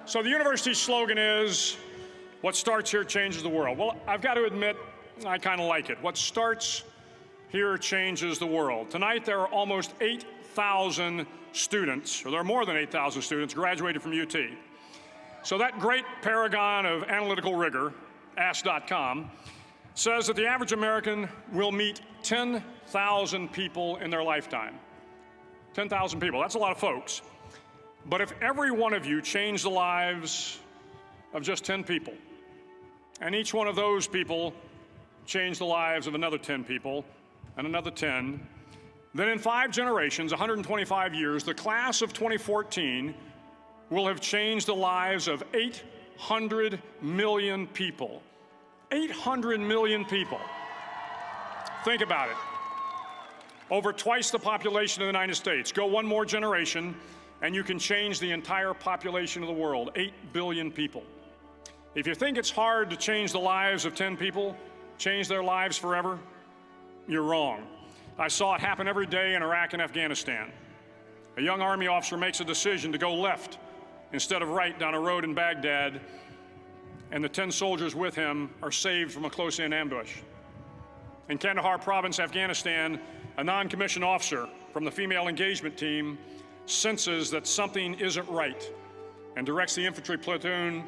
So the university slogan is, what starts here changes the world. Well, I've got to admit, I kind of like it. What starts here changes the world. Tonight, there are almost 8,000 students, or there are more than 8,000 students graduated from UT. So that great paragon of analytical rigor, Ask.com, says that the average American will meet 10,000 people in their lifetime. 10,000 people, that's a lot of folks. But if every one of you changed the lives of just 10 people, and each one of those people changed the lives of another 10 people, and another 10, then in 5 generations, 125 years, the class of 2014 will have changed the lives of 800 million people. 800 million people. Think about it. Over twice the population of the United States. Go one more generation, and you can change the entire population of the world, 8 billion people. If you think it's hard to change the lives of 10 people, change their lives forever, you're wrong. I saw it happen every day in Iraq and Afghanistan. A young Army officer makes a decision to go left instead of right down a road in Baghdad, and the 10 soldiers with him are saved from a close-in ambush. In Kandahar province, Afghanistan, a non-commissioned officer from the female engagement team senses that something isn't right and directs the infantry platoon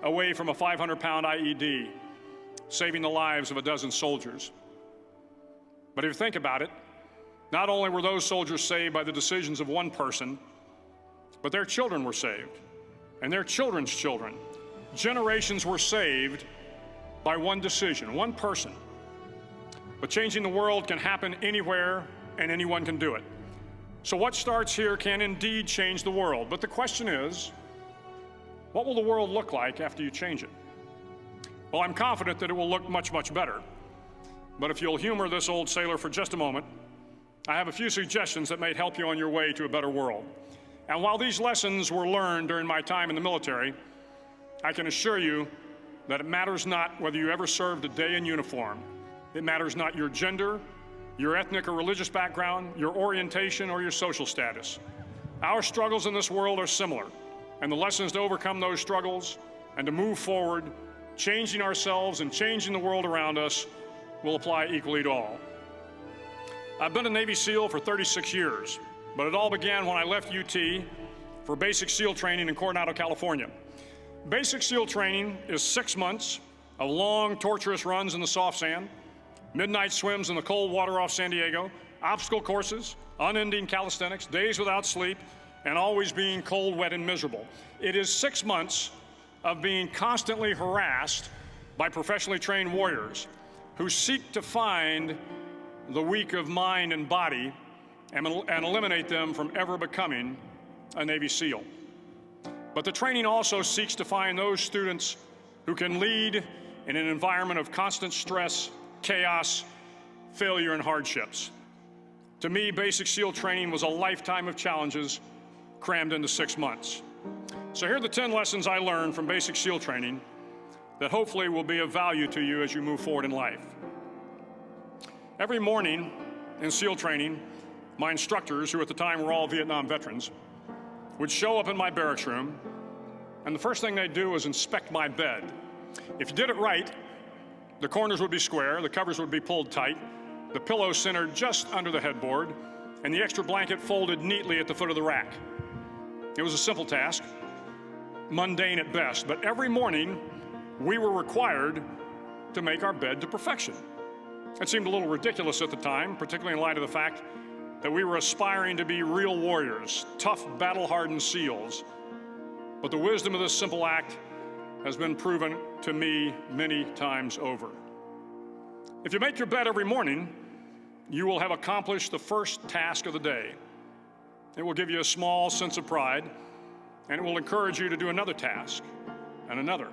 away from a 500-pound IED, saving the lives of a dozen soldiers. But if you think about it, not only were those soldiers saved by the decisions of one person, but their children were saved, and their children's children. Generations were saved by one decision, one person. But changing the world can happen anywhere, and anyone can do it. So what starts here can indeed change the world. But the question is, what will the world look like after you change it? Well, I'm confident that it will look much, much better. But if you'll humor this old sailor for just a moment, I have a few suggestions that may help you on your way to a better world. And while these lessons were learned during my time in the military, I can assure you that it matters not whether you ever served a day in uniform. It matters not your gender, your ethnic or religious background, your orientation, or your social status. Our struggles in this world are similar, and the lessons to overcome those struggles and to move forward, changing ourselves and changing the world around us, will apply equally to all. I've been a Navy SEAL for 36 years, but it all began when I left UT for basic SEAL training in Coronado, California. Basic SEAL training is 6 months of long, torturous runs in the soft sand, midnight swims in the cold water off San Diego, obstacle courses, unending calisthenics, days without sleep, and always being cold, wet, and miserable. It is 6 months of being constantly harassed by professionally trained warriors who seek to find the weak of mind and body and eliminate them from ever becoming a Navy SEAL. But the training also seeks to find those students who can lead in an environment of constant stress, chaos, failure, and hardships. To me, basic SEAL training was a lifetime of challenges crammed into 6 months. So here are the 10 lessons I learned from basic SEAL training that hopefully will be of value to you as you move forward in life. Every morning in SEAL training, my instructors, who at the time were all Vietnam veterans, would show up in my barracks room, and the first thing they'd do was inspect my bed. If you did it right, the corners would be square, the covers would be pulled tight, the pillow centered just under the headboard, and the extra blanket folded neatly at the foot of the rack. It was a simple task, mundane at best, but every morning we were required to make our bed to perfection. It seemed a little ridiculous at the time, particularly in light of the fact that we were aspiring to be real warriors, tough, battle-hardened SEALs. But the wisdom of this simple act has been proven to me many times over. If you make your bed every morning, you will have accomplished the first task of the day. It will give you a small sense of pride, and it will encourage you to do another task, and another,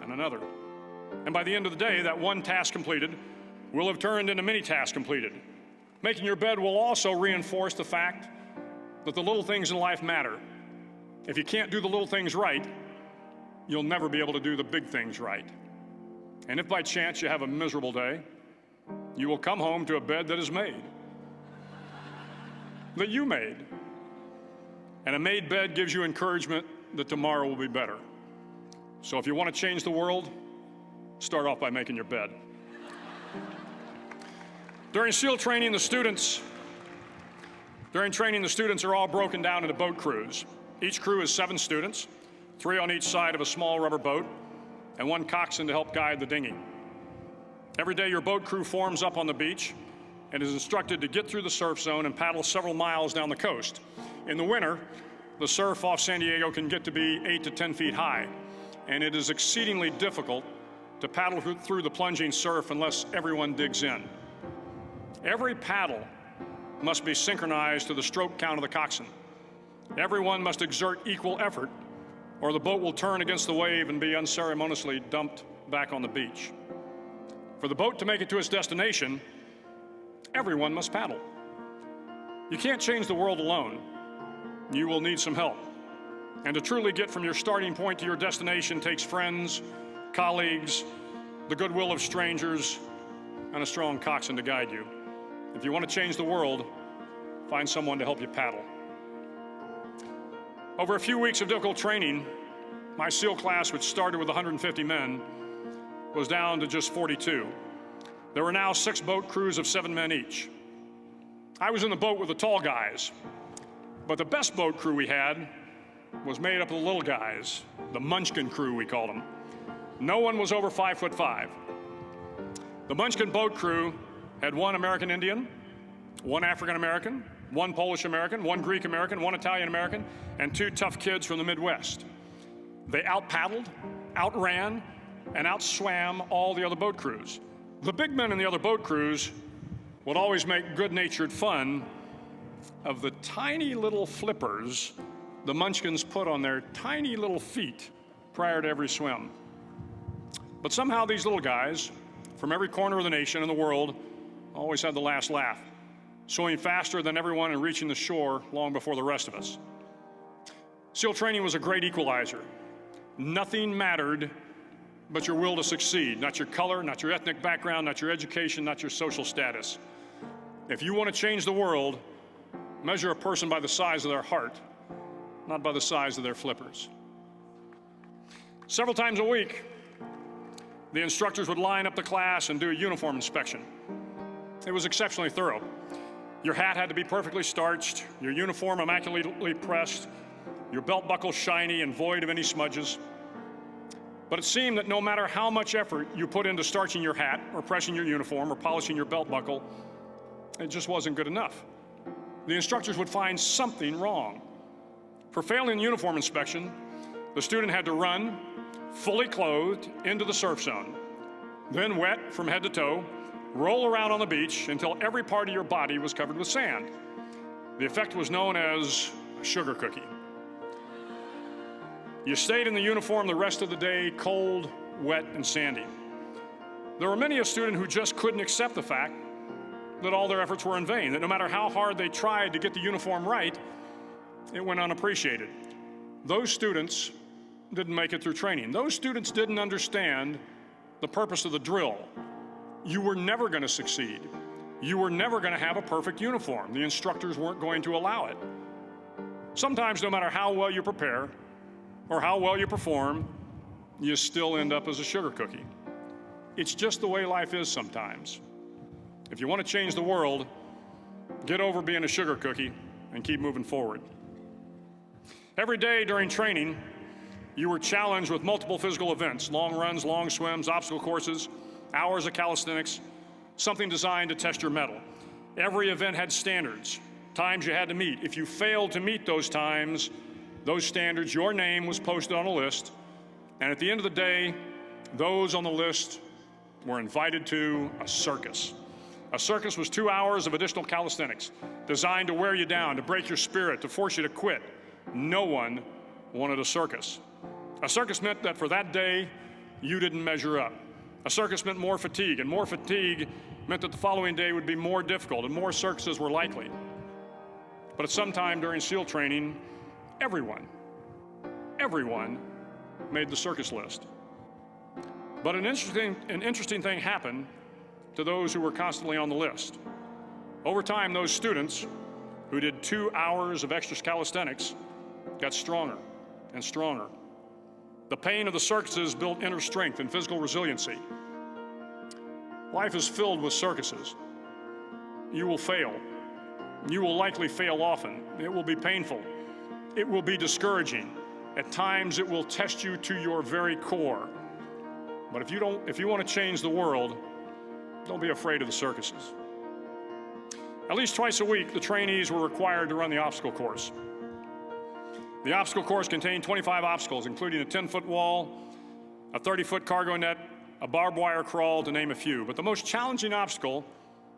and another. And by the end of the day, that one task completed will have turned into many tasks completed. Making your bed will also reinforce the fact that the little things in life matter. If you can't do the little things right, you'll never be able to do the big things right. And if by chance you have a miserable day, you will come home to a bed that is made, that you made. And a made bed gives you encouragement that tomorrow will be better. So if you want to change the world, start off by making your bed. During training, the students are all broken down into boat crews. Each crew is 7 students, 3 on each side of a small rubber boat, and 1 coxswain to help guide the dinghy. Every day, your boat crew forms up on the beach and is instructed to get through the surf zone and paddle several miles down the coast. In the winter, the surf off San Diego can get to be 8 to 10 feet high, and it is exceedingly difficult to paddle through the plunging surf unless everyone digs in. Every paddle must be synchronized to the stroke count of the coxswain. Everyone must exert equal effort, or the boat will turn against the wave and be unceremoniously dumped back on the beach. For the boat to make it to its destination, everyone must paddle. You can't change the world alone. You will need some help. And to truly get from your starting point to your destination takes friends, colleagues, the goodwill of strangers, and a strong coxswain to guide you. If you want to change the world, find someone to help you paddle. Over a few weeks of difficult training, my SEAL class, which started with 150 men, was down to just 42. There were now 6 boat crews of 7 men each. I was in the boat with the tall guys, but the best boat crew we had was made up of the little guys, the Munchkin crew, we called them. No one was over 5'5". The Munchkin boat crew had 1 American Indian, 1 African American, 1 Polish American, 1 Greek American, 1 Italian American, and 2 tough kids from the Midwest. They out-paddled, outran, and outswam all the other boat crews. The big men in the other boat crews would always make good-natured fun of the tiny little flippers the Munchkins put on their tiny little feet prior to every swim. But somehow these little guys from every corner of the nation and the world always had the last laugh, swimming faster than everyone and reaching the shore long before the rest of us. SEAL training was a great equalizer. Nothing mattered but your will to succeed, not your color, not your ethnic background, not your education, not your social status. If you want to change the world, measure a person by the size of their heart, not by the size of their flippers. Several times a week, the instructors would line up the class and do a uniform inspection. It was exceptionally thorough. Your hat had to be perfectly starched, your uniform immaculately pressed, your belt buckle shiny and void of any smudges. But it seemed that no matter how much effort you put into starching your hat or pressing your uniform or polishing your belt buckle, it just wasn't good enough. The instructors would find something wrong. For failing the uniform inspection, the student had to run, fully clothed, into the surf zone, then wet from head to toe, roll around on the beach until every part of your body was covered with sand. The effect was known as a sugar cookie. You stayed in the uniform the rest of the day, cold, wet, and sandy. There were many a student who just couldn't accept the fact that all their efforts were in vain, that no matter how hard they tried to get the uniform right, it went unappreciated. Those students didn't make it through training. Those students didn't understand the purpose of the drill. You were never going to succeed. You were never going to have a perfect uniform. The instructors weren't going to allow it. Sometimes, no matter how well you prepare or how well you perform, you still end up as a sugar cookie. It's just the way life is sometimes. If you want to change the world, get over being a sugar cookie and keep moving forward. Every day during training, you were challenged with multiple physical events: long runs, long swims, obstacle courses, hours of calisthenics, something designed to test your mettle. Every event had standards, times you had to meet. If you failed to meet those times, those standards, your name was posted on a list, and at the end of the day, those on the list were invited to a circus. A circus was 2 hours of additional calisthenics, designed to wear you down, to break your spirit, to force you to quit. No one wanted a circus. A circus meant that for that day, you didn't measure up. A circus meant more fatigue, and more fatigue meant that the following day would be more difficult, and more circuses were likely. But at some time during SEAL training, everyone made the circus list. But an interesting thing happened to those who were constantly on the list. Over time, those students who did 2 hours of extra calisthenics got stronger, and stronger. The pain of the circuses built inner strength and physical resiliency. Life is filled with circuses. You will fail. You will likely fail often. It will be painful. It will be discouraging. At times, it will test you to your very core. But if you want to change the world, don't be afraid of the circuses. At least twice a week, the trainees were required to run the obstacle course. The obstacle course contained 25 obstacles, including a 10-foot wall, a 30-foot cargo net, a barbed wire crawl, to name a few. But the most challenging obstacle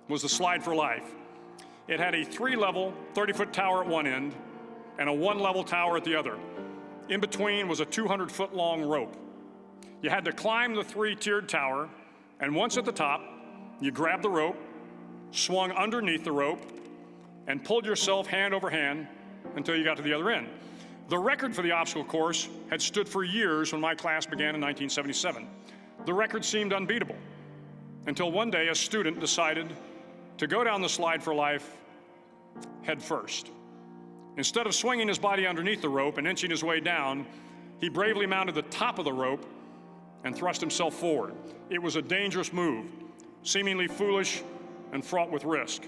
was the slide for life. It had a 3-level, 30-foot tower at one end and a 1-level tower at the other. In between was a 200-foot-long rope. You had to climb the 3-tiered tower, and once at the top, you grabbed the rope, swung underneath the rope, and pulled yourself hand over hand until you got to the other end. The record for the obstacle course had stood for years when my class began in 1977. The record seemed unbeatable until one day a student decided to go down the slide for life head first. Instead of swinging his body underneath the rope and inching his way down, he bravely mounted the top of the rope and thrust himself forward. It was a dangerous move, seemingly foolish and fraught with risk.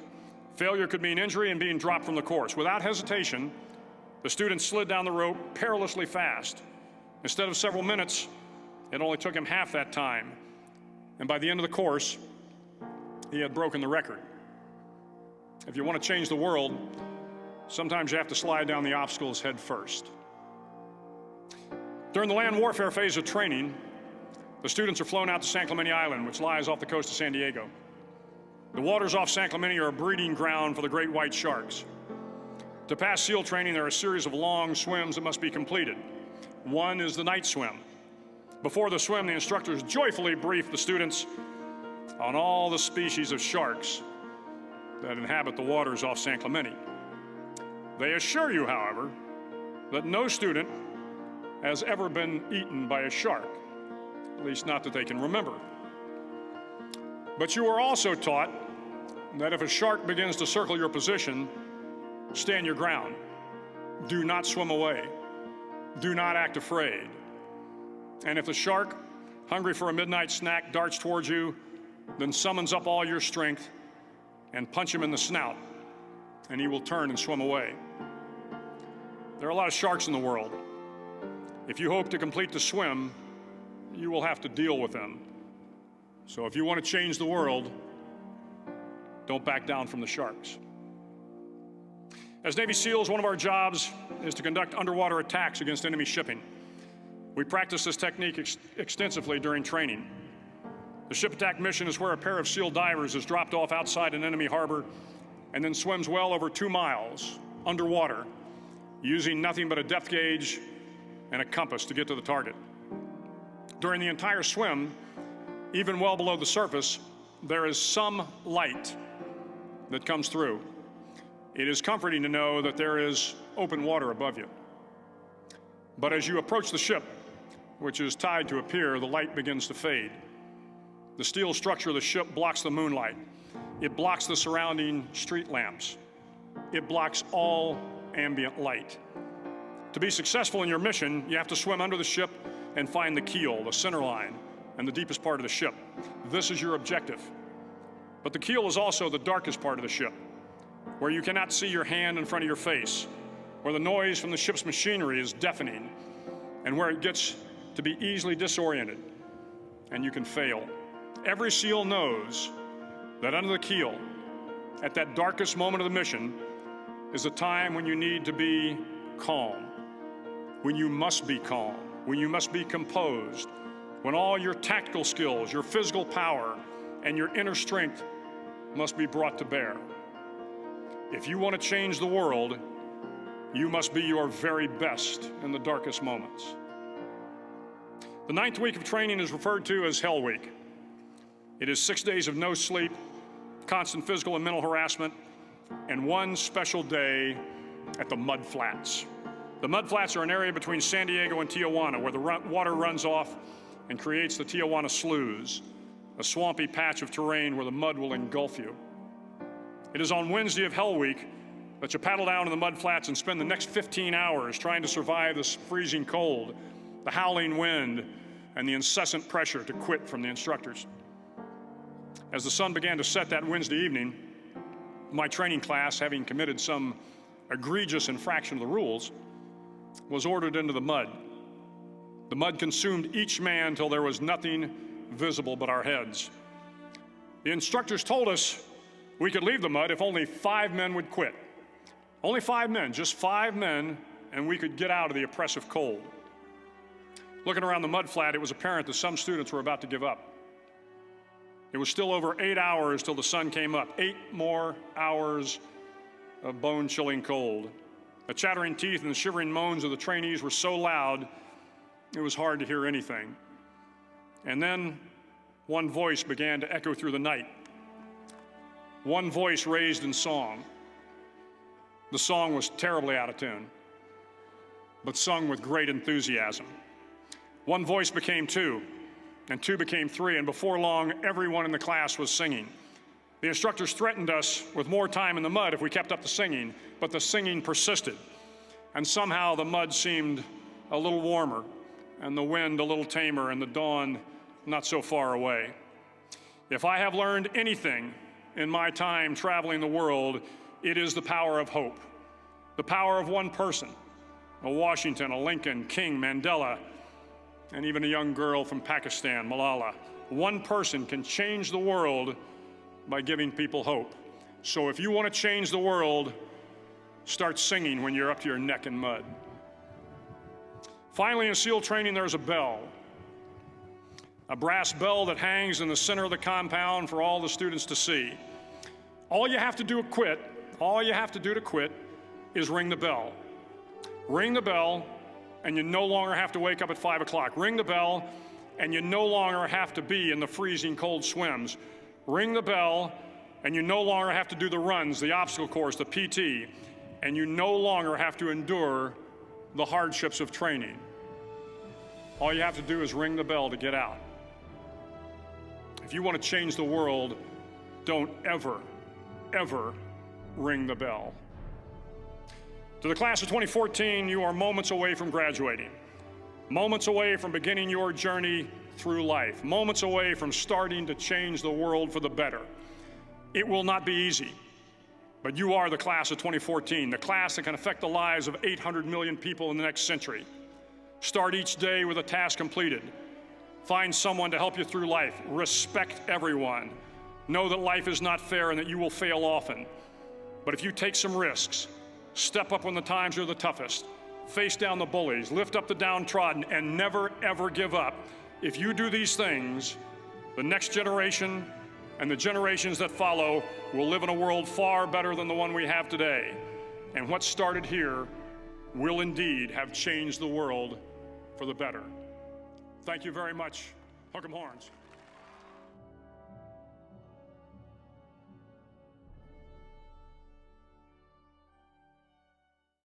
Failure could mean injury and being dropped from the course. Without hesitation, the student slid down the rope perilously fast. Instead of several minutes, it only took him half that time. And by the end of the course, he had broken the record. If you want to change the world, sometimes you have to slide down the obstacles head first. During the land warfare phase of training, the students are flown out to San Clemente Island, which lies off the coast of San Diego. The waters off San Clemente are a breeding ground for the great white sharks. To pass SEAL training, there are a series of long swims that must be completed. One is the night swim. Before the swim, the instructors joyfully brief the students on all the species of sharks that inhabit the waters off San Clemente. They assure you, however, that no student has ever been eaten by a shark, at least not that they can remember. But you are also taught that if a shark begins to circle your position, stand your ground. Do not swim away. Do not act afraid. And if the shark, hungry for a midnight snack, darts towards you, then summons up all your strength and punch him in the snout, and he will turn and swim away. There are a lot of sharks in the world. If you hope to complete the swim, you will have to deal with them. So if you want to change the world, don't back down from the sharks. As Navy SEALs, one of our jobs is to conduct underwater attacks against enemy shipping. We practice this technique extensively during training. The ship attack mission is where a pair of SEAL divers is dropped off outside an enemy harbor and then swims well over 2 miles underwater, using nothing but a depth gauge and a compass to get to the target. During the entire swim, even well below the surface, there is some light that comes through. It is comforting to know that there is open water above you. But as you approach the ship, which is tied to a pier, the light begins to fade. The steel structure of the ship blocks the moonlight. It blocks the surrounding street lamps. It blocks all ambient light. To be successful in your mission, you have to swim under the ship and find the keel, the center line, and the deepest part of the ship. This is your objective. But the keel is also the darkest part of the ship, where you cannot see your hand in front of your face, where the noise from the ship's machinery is deafening, and where it gets to be easily disoriented, and you can fail. Every SEAL knows that under the keel, at that darkest moment of the mission, is a time when you need to be calm, when you must be calm, when you must be composed, when all your tactical skills, your physical power, and your inner strength must be brought to bear. If you want to change the world, you must be your very best in the darkest moments. The 9th week of training is referred to as Hell Week. It is 6 days of no sleep, constant physical and mental harassment, and one special day at the Mud Flats. The Mud Flats are an area between San Diego and Tijuana where the water runs off and creates the Tijuana Sloughs, a swampy patch of terrain where the mud will engulf you. It is on Wednesday of Hell Week that you paddle down to the mud flats and spend the next 15 hours trying to survive this freezing cold, the howling wind, and the incessant pressure to quit from the instructors. As the sun began to set that Wednesday evening, my training class, having committed some egregious infraction of the rules, was ordered into the mud. The mud consumed each man till there was nothing visible but our heads. The instructors told us we could leave the mud if only 5 men would quit. Only 5 men, just 5 men, and we could get out of the oppressive cold. Looking around the mud flat, it was apparent that some students were about to give up. It was still over 8 hours till the sun came up. 8 more hours of bone-chilling cold. The chattering teeth and the shivering moans of the trainees were so loud, it was hard to hear anything. And then one voice began to echo through the night. One voice raised in song. The song was terribly out of tune, but sung with great enthusiasm. One voice became 2, and 2 became 3, and before long, everyone in the class was singing. The instructors threatened us with more time in the mud if we kept up the singing, but the singing persisted. And somehow the mud seemed a little warmer, and the wind a little tamer, and the dawn not so far away. If I have learned anything in my time traveling the world, it is the power of hope, the power of one person, a Washington, a Lincoln, King, Mandela, and even a young girl from Pakistan, Malala. One person can change the world by giving people hope. So if you want to change the world, start singing when you're up to your neck in mud. Finally, in SEAL training, there's a bell. A brass bell that hangs in the center of the compound for all the students to see. All you have to do to quit is ring the bell. Ring the bell, and you no longer have to wake up at 5 o'clock. Ring the bell, and you no longer have to be in the freezing cold swims. Ring the bell, and you no longer have to do the runs, the obstacle course, the PT, and you no longer have to endure the hardships of training. All you have to do is ring the bell to get out. If you want to change the world, don't ever, ever ring the bell. To the class of 2014, you are moments away from graduating, moments away from beginning your journey through life, moments away from starting to change the world for the better. It will not be easy, but you are the class of 2014, the class that can affect the lives of 800 million people in the next century. Start each day with a task completed. Find someone to help you through life. Respect everyone. Know that life is not fair and that you will fail often. But if you take some risks, step up when the times are the toughest, face down the bullies, lift up the downtrodden, and never, ever give up. If you do these things, the next generation and the generations that follow will live in a world far better than the one we have today. And what started here will indeed have changed the world for the better. Thank you very much. Hook 'em horns.